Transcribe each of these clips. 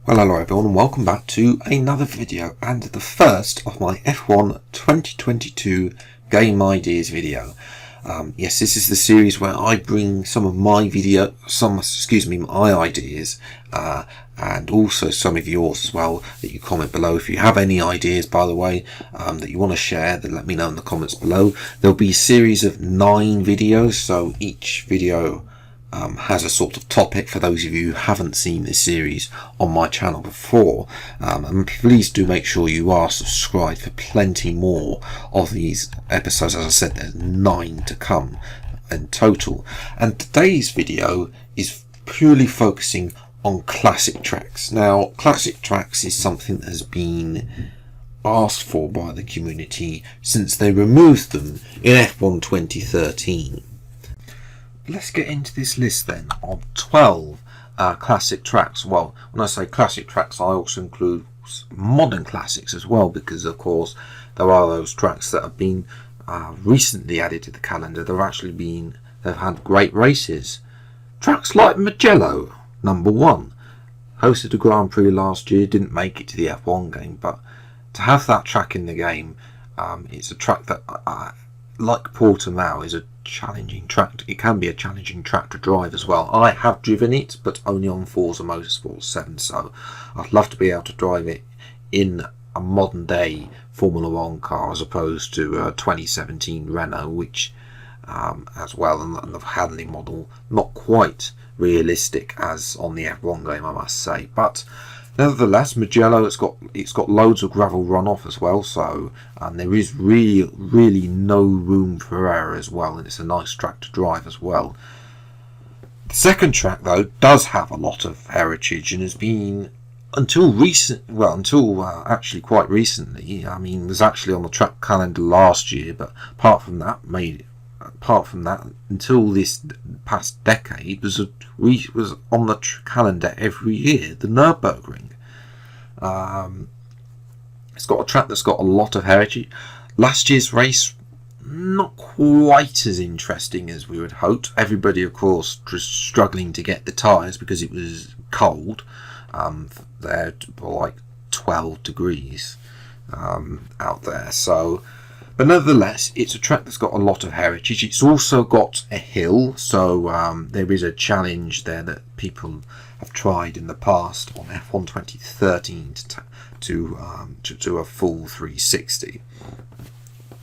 Well, hello everyone and welcome back to another video and the first of my F1 2022 game ideas video. Yes, this is the series where I bring some of my my ideas and also some of yours as well that you comment below. If you have any ideas, by the way, that you want to share, then let me know in the comments below. There'll be a series of 9 videos, so each video has a sort of topic for those of you who haven't seen this series on my channel before, and please do make sure you are subscribed for plenty more of these episodes. As I said, there's 9 to come in total, and today's video is purely focusing on classic tracks. Now, classic tracks is something that has been asked for by the community since they removed them in F1 2013. Let's get into this list then of 12 classic tracks. Well, when I say classic tracks, I also include modern classics as well, because of course there are those tracks that have been recently added to the calendar. They've had great races. Tracks like Mugello, number 1, hosted a Grand Prix last year, didn't make it to the F1 game, but to have that track in the game, it's a track that, like Portamel, is a challenging track. It can be a challenging track to drive as well. I have driven it, but only on Forza Motorsport 7, so I'd love to be able to drive it in a modern day Formula 1 car as opposed to a 2017 Renault, which as well, and the handling model not quite realistic as on the F1 game, I must say. But nevertheless, Mugello, it's got loads of gravel runoff as well, so there is really no room for error as well, and it's a nice track to drive as well. The second track, though, does have a lot of heritage and has been until actually quite recently. I mean, it was actually on the track calendar last year, but apart from that, until this past decade, was on the calendar every year. The Nürburgring. It's got a track that's got a lot of heritage. Last year's race, not quite as interesting as we would hope. Everybody, of course, was struggling to get the tyres because it was cold. They're like 12 degrees out there. So, but nevertheless, it's a track that's got a lot of heritage. It's also got a hill, so there is a challenge there that people have tried in the past on F1 2013 to do a full 360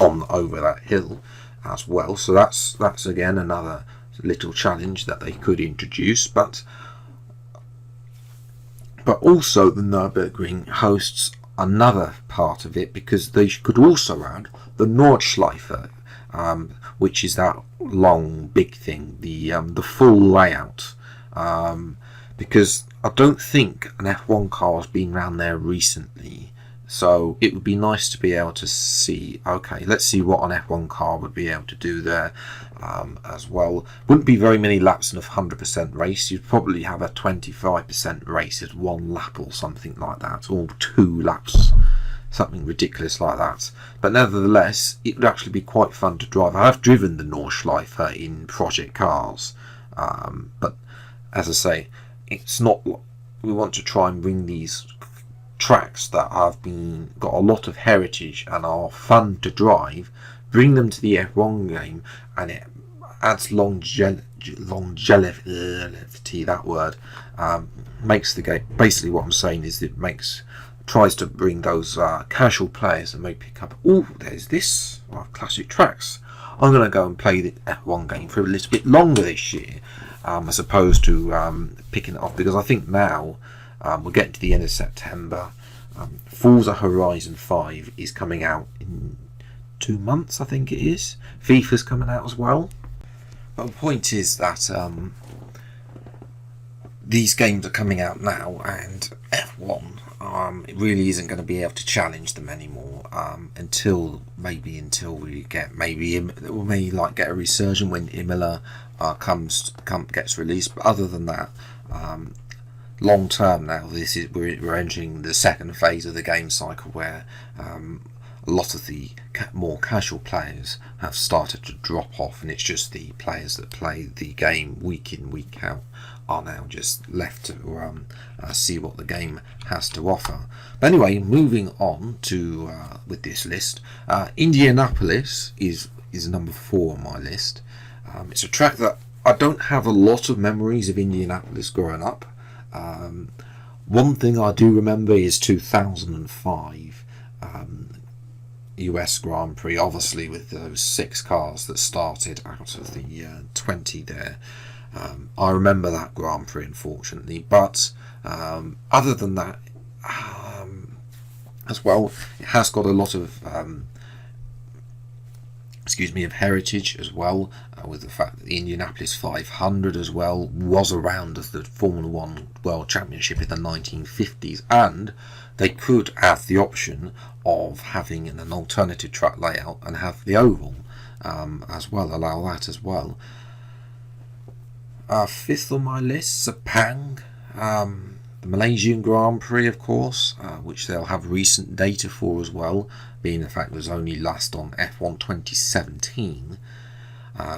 over that hill as well. So that's again another little challenge that they could introduce, but also the Nürburgring hosts another part of it, because they could also add the Nordschleife, which is that long big thing, the full layout, because I don't think an F1 car has been around there recently, so it would be nice to be able to see, okay, let's see what an F1 car would be able to do there as well. Wouldn't be very many laps in a 100% race. You'd probably have a 25% race at 1 lap or something like that, or 2 laps, something ridiculous like that. But nevertheless, it would actually be quite fun to drive. I have driven the Nordschleife in project cars, but as I say, it's not. We want to try and bring these tracks that have got a lot of heritage and are fun to drive, bring them to the F1 game, and it adds longevity. That word makes the game. Basically, what I'm saying is it tries to bring those casual players that may pick up. Oh, there's this classic tracks. I'm going to go and play the F1 game for a little bit longer this year, as opposed to picking it off, because I think now we're getting to the end of September. Forza Horizon 5 is coming out in 2 months, I think it is. FIFA's coming out as well. But the point is that these games are coming out now, and F1 it really isn't going to be able to challenge them anymore until we get get a resurgence when Imola gets released. But other than that, long term now, we're entering the second phase of the game cycle, where a lot of the more casual players have started to drop off, and it's just the players that play the game week in, week out are now just left to see what the game has to offer. But anyway, moving on to with this list, Indianapolis is number 4 on my list. It's a track that I don't have a lot of memories of Indianapolis growing up. One thing I do remember is 2005 US Grand Prix, obviously with those 6 cars that started out of the 20 there. I remember that Grand Prix, unfortunately, but other than that, as well, it has got a lot of of heritage as well, with the fact that the Indianapolis 500 as well was around as the Formula 1 World Championship in the 1950s, and they could have the option of having an alternative track layout and have the oval as well, allow that as well. 5th on my list, Sepang, the Malaysian Grand Prix, of course, which they'll have recent data for as well, being the fact it was only last on F1 2017.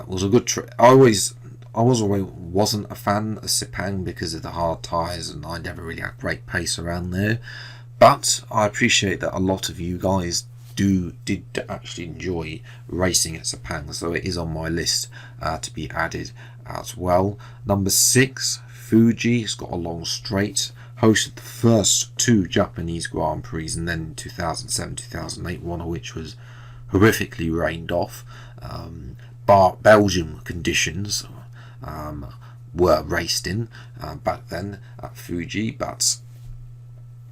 Was a good trip. I wasn't a fan of Sepang because of the hard tyres, and I never really had great pace around there. But I appreciate that a lot of you guys did actually enjoy racing at Sepang, so it is on my list to be added as well. Number 6, Fuji. It's got a long straight. Hosted the first 2 Japanese Grand Prix, and then 2007-2008, one of which was horrifically rained off. Belgium conditions were raced in back then at Fuji, but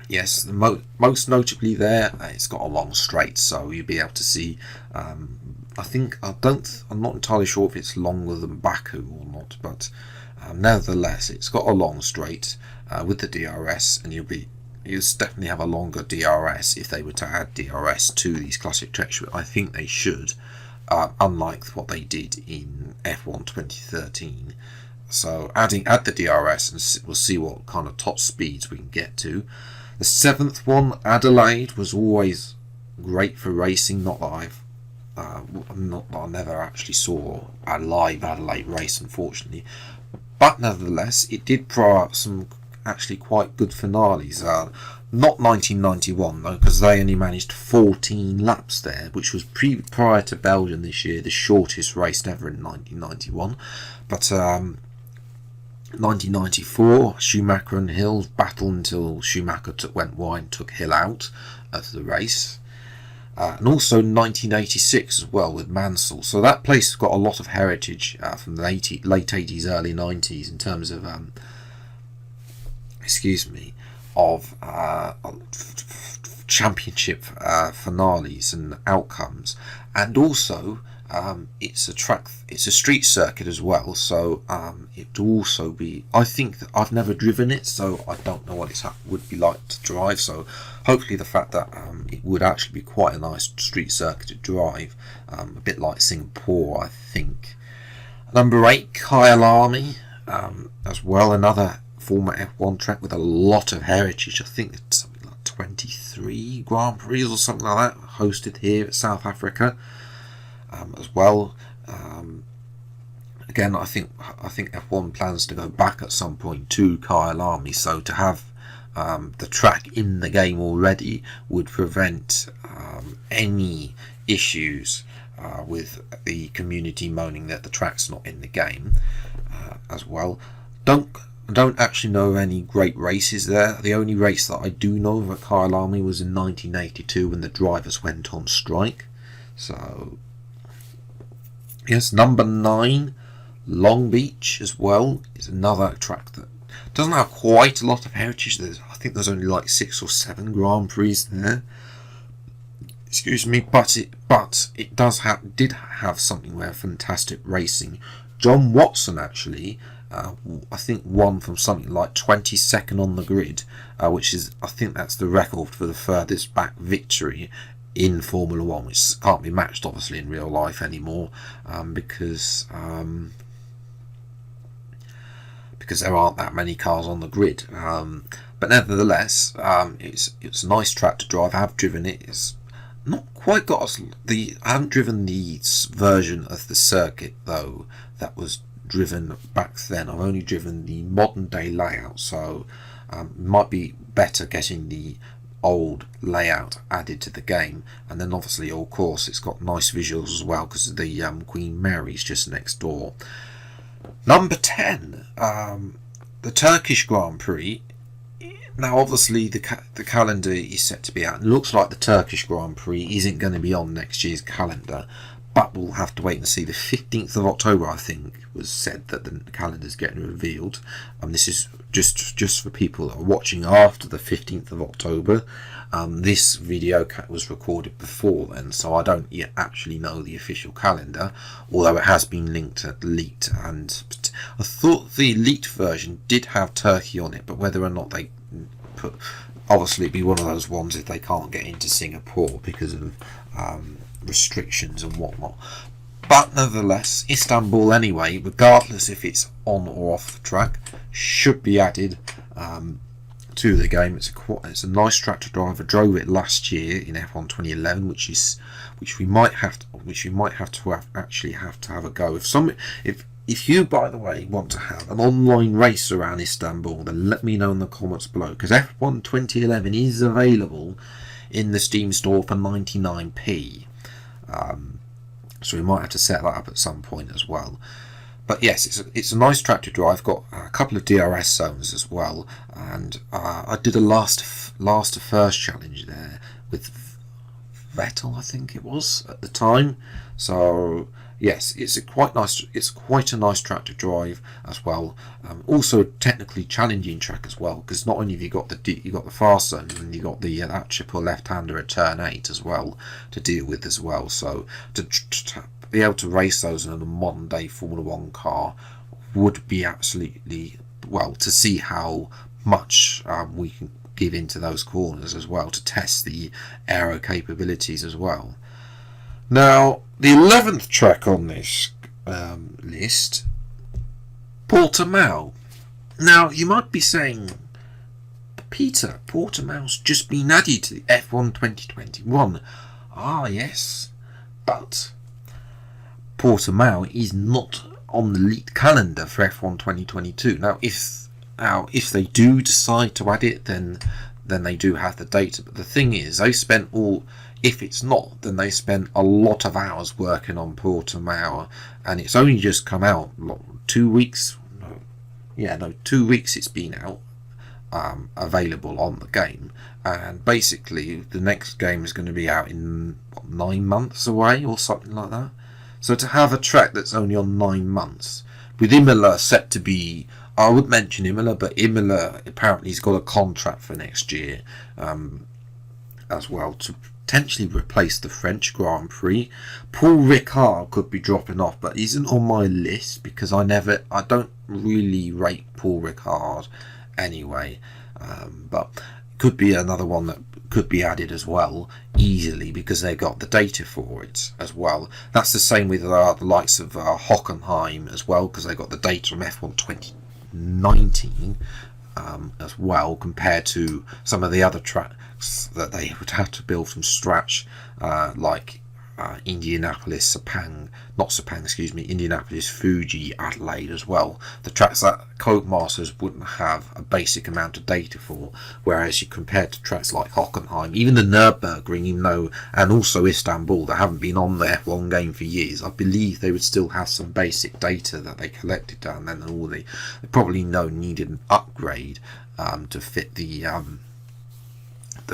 yes, most notably there, it's got a long straight, so you'll be able to see. I'm not entirely sure if it's longer than Baku or not, but nevertheless, it's got a long straight with the DRS, and you'll definitely have a longer DRS if they were to add DRS to these classic tracks. I think they should, unlike what they did in F1 2013. So add the DRS, and we'll see what kind of top speeds we can get to. The 7th one, Adelaide, was always great for racing. Not that I never actually saw a live Adelaide race, unfortunately, but nevertheless, it did prior some actually quite good finales. Not 1991 though, because they only managed 14 laps there, which was prior to Belgium this year, the shortest race ever in 1991. But 1994, Schumacher and Hill battled until Schumacher went wide and took Hill out of the race. And also 1986 as well with Mansell. So that place has got a lot of heritage from the late 80s, early 90s in terms of championship finales and outcomes. And also it's a street circuit as well, so it will also be, I think that I've never driven it, so I don't know what it would be like to drive, so hopefully the fact that it would actually be quite a nice street circuit to drive, a bit like Singapore, I think. Number 8, Kyalami, as well, another former F1 track with a lot of heritage. I think it's something like 23 Grand Prix or something like that hosted here at South Africa. As well, again, I think F1 plans to go back at some point to Kyalami, so to have the track in the game already would prevent any issues with the community moaning that the track's not in the game as well. Don't actually know any great races there. The only race that I do know of at Kyalami was in 1982 when the drivers went on strike. So yes, number 9, Long Beach as well, is another track that doesn't have quite a lot of heritage. I think there's only like 6 or 7 Grand Prix there. Excuse me, but it did have something where fantastic racing. John Watson actually, I think won from something like 22nd on the grid, which is, I think that's the record for the furthest back victory in Formula 1, which can't be matched obviously in real life anymore, because there aren't that many cars on the grid. But nevertheless, it's a nice track to drive. I have driven it. It's not quite got us I haven't driven the version of the circuit though that was driven back then. I've only driven the modern day layout, so might be better getting the old layout added to the game. And then obviously, of course, it's got nice visuals as well because the Queen Mary's just next door. Number 10, the Turkish Grand Prix. Now obviously the calendar is set to be out. It looks like the Turkish Grand Prix isn't going to be on next year's calendar, but we'll have to wait and see. The 15th of October, I think, was said that the calendar's getting revealed. This is just for people that are watching after the 15th of October. This video was recorded before then, so I don't yet actually know the official calendar, although it has been leaked, and I thought the leaked version did have Turkey on it, but whether or not they put, obviously it'd be one of those ones if they can't get into Singapore because of restrictions and whatnot. But nevertheless, Istanbul anyway, regardless if it's on or off the track, should be added to the game. It's a nice track to drive. I drove it last year in F1 2011, which we might have to have a go. If you, by the way, want to have an online race around Istanbul, then let me know in the comments below, because F1 2011 is available in the Steam store for 99p. So we might have to set that up at some point as well. But yes, it's a nice track to drive. Got a couple of DRS zones as well, and I did a last to first challenge there with Vettel, I think it was at the time. So yes, it's quite a nice track to drive as well. Also technically challenging track as well, because not only have you got the fast zone, and you got the that triple left-hander at turn 8 as well to deal with as well. So to be able to race those in a modern day Formula 1 car would be absolutely, well, to see how much we can give into those corners as well, to test the aero capabilities as well. Now, the 11th track on this list, Portamel. Now, you might be saying, Peter, Portamel's just been added to the F1 2021. Ah, yes, but Portamel is not on the leaked calendar for F1 2022. Now, if they do decide to add it, then they do have the data. But the thing is, they spent if it's not, then they spent a lot of hours working on Portamel, and it's only just come out 2 weeks. 2 weeks it's been out, available on the game, and basically the next game is going to be out in 9 months away or something like that. So to have a track that's only on 9 months, with Imola set to be, I would mention Imola, but Imola apparently has got a contract for next year as well, to potentially replace the French Grand Prix. Paul Ricard could be dropping off, but isn't on my list because I don't really rate Paul Ricard anyway. But could be another one that could be added as well easily because they got the data for it as well. That's the same with the likes of Hockenheim as well, because they got the data from F1 2019 as well, compared to some of the other tracks that they would have to build from scratch, like Indianapolis, Indianapolis, Fuji, Adelaide as well. The tracks that Codemasters wouldn't have a basic amount of data for, whereas you compare to tracks like Hockenheim, even the Nürburgring, and also Istanbul, that haven't been on the F1 game for years, I believe they would still have some basic data that they collected down then, and they probably needed an upgrade to fit the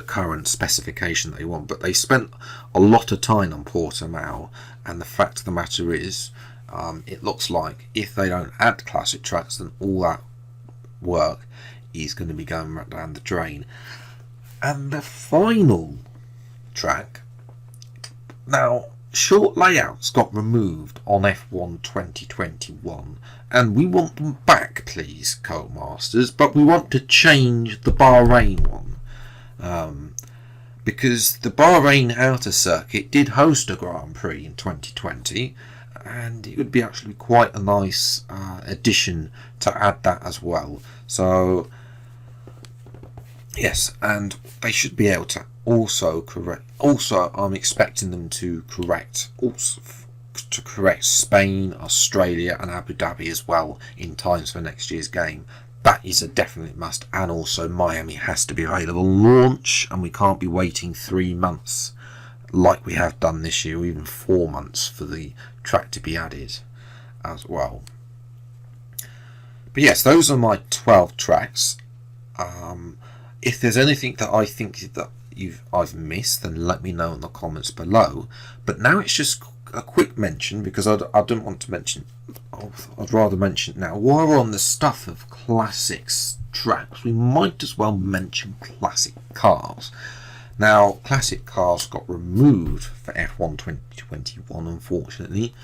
current specification they want. But they spent a lot of time on Portamel, and the fact of the matter is, it looks like if they don't add classic tracks, then all that work is going to be going right down the drain. And the final track, now, short layouts got removed on F1 2021, and we want them back, please, Codemasters, but we want to change the Bahrain one. Because the Bahrain outer circuit did host a Grand Prix in 2020, and it would be actually quite a nice addition to add that as well. So Yes, and they should be able to also correct. Also, I'm expecting them to correct Spain, Australia, and Abu Dhabi as well in times for next year's game. That is a definite must, and also Miami has to be available launch, and we can't be waiting 3 months like we have done this year, or even 4 months for the track to be added as well. But yes, those are my 12 tracks. If there's anything that I think that I've missed, then let me know in the comments below. But now it's just a quick mention, because I don't want to mention. I'd rather mention it now. While we're on the stuff of classics tracks, we might as well mention classic cars. Now, classic cars got removed for F1 2021, unfortunately,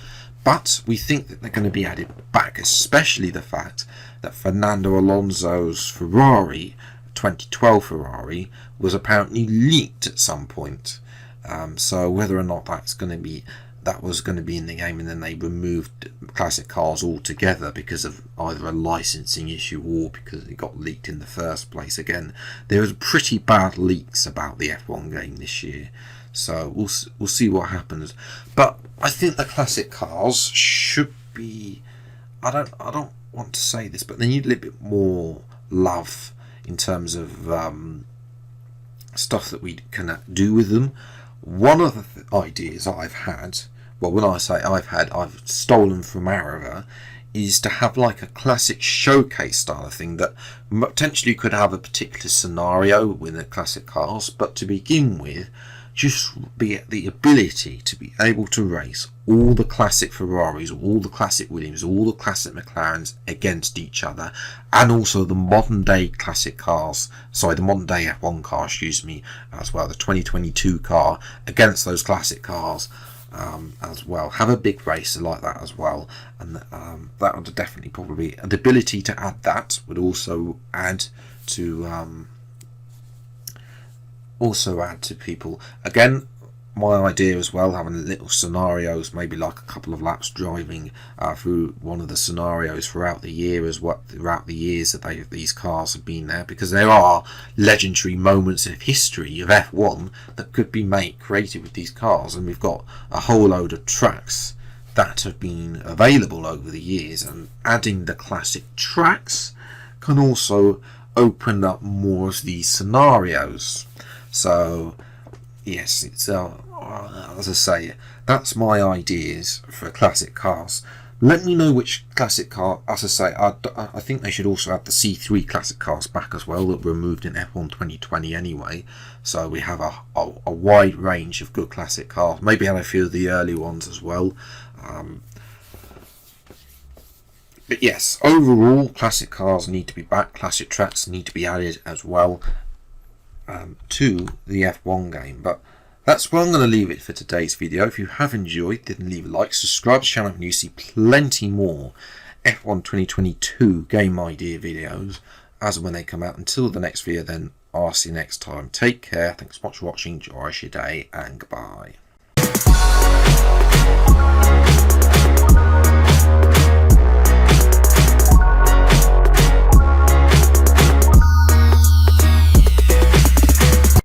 but we think that they're going to be added back, especially the fact that Fernando Alonso's Ferrari, 2012 Ferrari, was apparently leaked at some point. So whether or not that was going to be in the game, and then they removed classic cars altogether because of either a licensing issue or because it got leaked in the first place. Again, there was pretty bad leaks about the F1 game this year, so we'll see what happens. But I think the classic cars should be. I don't want to say this, but they need a little bit more love in terms of stuff that we can do with them. One of the ideas I've had, well, when I say I've stolen from Arava, is to have like a classic showcase style of thing that potentially could have a particular scenario with the classic cars, but to begin with, just be the ability to be able to race all the classic Ferraris, all the classic Williams, all the classic McLarens against each other, and also the modern day classic cars, the modern day F1 car, as well, the 2022 car against those classic cars as well. Have a big racer like that as well, and that would definitely probably, the ability to add that would also add to people. Again, my idea as well, having little scenarios, maybe like a couple of laps driving through one of the scenarios throughout the year, throughout the years that these cars have been there, because there are legendary moments in history of F1 that could be created with these cars, and we've got a whole load of tracks that have been available over the years, and adding the classic tracks can also open up more of these scenarios. So yes, it's as I say, that's my ideas for classic cars. Let me know which classic car. As I say, I think they should also add the C3 classic cars back as well, that were removed in F1 2020 anyway. So we have a wide range of good classic cars. Maybe add a few of the early ones as well. But yes, overall, classic cars need to be back. Classic tracks need to be added as well to the F1 game. But that's where I'm going to leave it for today's video. If you have enjoyed, then leave a like, subscribe to the channel, and you see plenty more F1 2022 game idea videos as when they come out. Until the next video, then I'll see you next time. Take care, thanks so much for watching, enjoy your day, and goodbye.